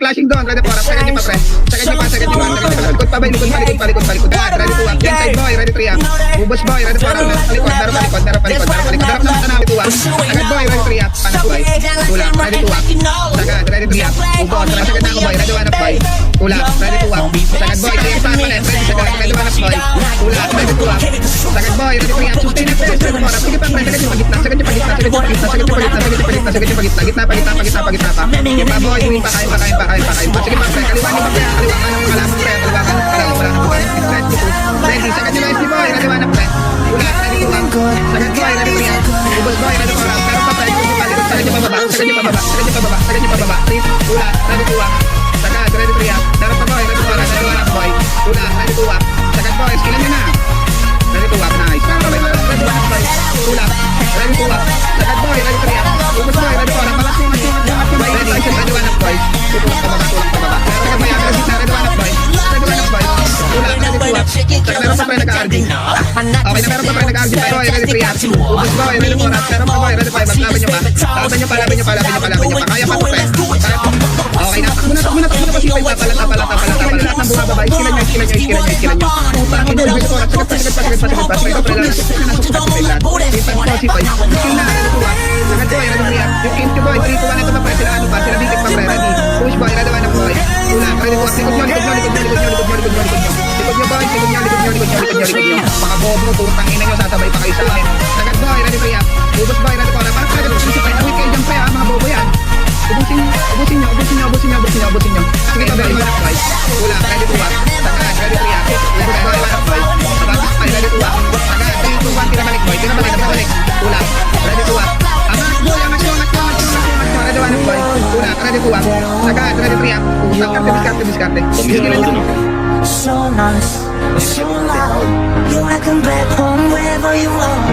flashing doon, ready for up, second nyo pa pre. Second nyo pa, second nyo pa, likod pa ba, likod pa, likod pa, likod pa, likod pa. Ready to up, yan side boy, ready 3 up. Bubos boy, ready for up, likod, daro pa likod, daro pa likod, daro pa likod. Darap naman ka namin 2 up. Second boy, ready 3 up, panas boy. Tulak, ready to up. Sagad, ready 3 up. Bubos, ready second na ako boy, ready 1 up boy. Tulak, ready to up. Sagad boy, clear pa pa left, ready sagad, ready 1 up boy. Tulak, ready to up. Sagad boy, ready 3 up, sustain up, ready for up. Sige pa pre, second nyo pagitna, second nyo pagitna, second nyo pagitna, second nyo pagitna, second nyo pagitna, second nyo pagitna, gitna pa, gitna pa, gitna pa, gitna pa. Sige pa boy, uwin pa, kain pa, kain pa, kain pa, kain pa. Sige pa pre, kaliwa nyo pa pre, kaliwa ka ng kalaban pre, kaliwa ka ng kalaban, wala na po kayo. Ready, second nyo guys, boy, ready 1 up pre. Tulak, ready to up. Sagad boy, ready 3 up. Bubos boy, ready for up. Pero pa pre, sige pa, likod, second nyo pababa, second nyo pababa, second nyo pababa, second nyo pababa. Tulak, ready to up. Sagad, ready 3 up. Darap pa boy, ready for up, ready 1 up boy. Tulak, ready to up. Sagad boy, skillan nyo na. Ready to up, nice. Pero pa boy, ready 1 up boy. Tulak, ready to up. Sagad boy, ready 3 up. Bubos boy, ready for up. Malas nyo, boy, ready 1 up boy. Tulak pababa, tulak pababa. Pero sagad boy, ready 1 up boy. Ready 1 up boy. Tulak, ready to up. Sagad meron pa pre nag-aarging. Okay na meron pa pre nag-aarging. Boy, ready 3 up. Bubos boy, ready for up. Pero pa boy, ready 5 up. Laban nyo pa. Laban nyo pa, laban nyo pa, laban nyo pa, laban nyo pa. Kaya pa to pre. Kaya pa. Okay na. Takbo na pa si Pai. Palata. Lahat ng bumababa. Iskilan nyo. Puta, ako doon. Ready for up. Sagad pa. Pero pre lang. Nasuksukat si Pai lahat. Skill na. Ready to up. Sagad boy, ready 3 up. Yung team ko boy, 3 to 1 ito pa pre. Sila ano pa. Sila bigit pa pre. Ready. Push boy, ready 1 up boy. Tulak, ready to up. Likod nyo. Likod nyo boy. Likod nyo. Mga bobo, putang ina nyo. Sasabay pa kayo sa akin. Sagad boy, ready 3 up. Bubos boy, ready for up. Parang ready to up. Awit kayo dyan pre ha, mga bobo yan. Ubusin nyo. Sige pa boy, 1 up boy. Tulak, ready to up. Sagad, ready 3 up. Bubos boy, 1 up boy. Sababas pa, ready to up. Sagad, 3 to 1, tinabalik boy. Tinabalik. Tulak, ready to up. Angas boy, angas nyo. Ready 1 up boy. Tulak, ready to up. Sagad, ready 3 up. Utang, diskarte. Iskilan nyo. So nice, so loud. You I can back home wherever you are.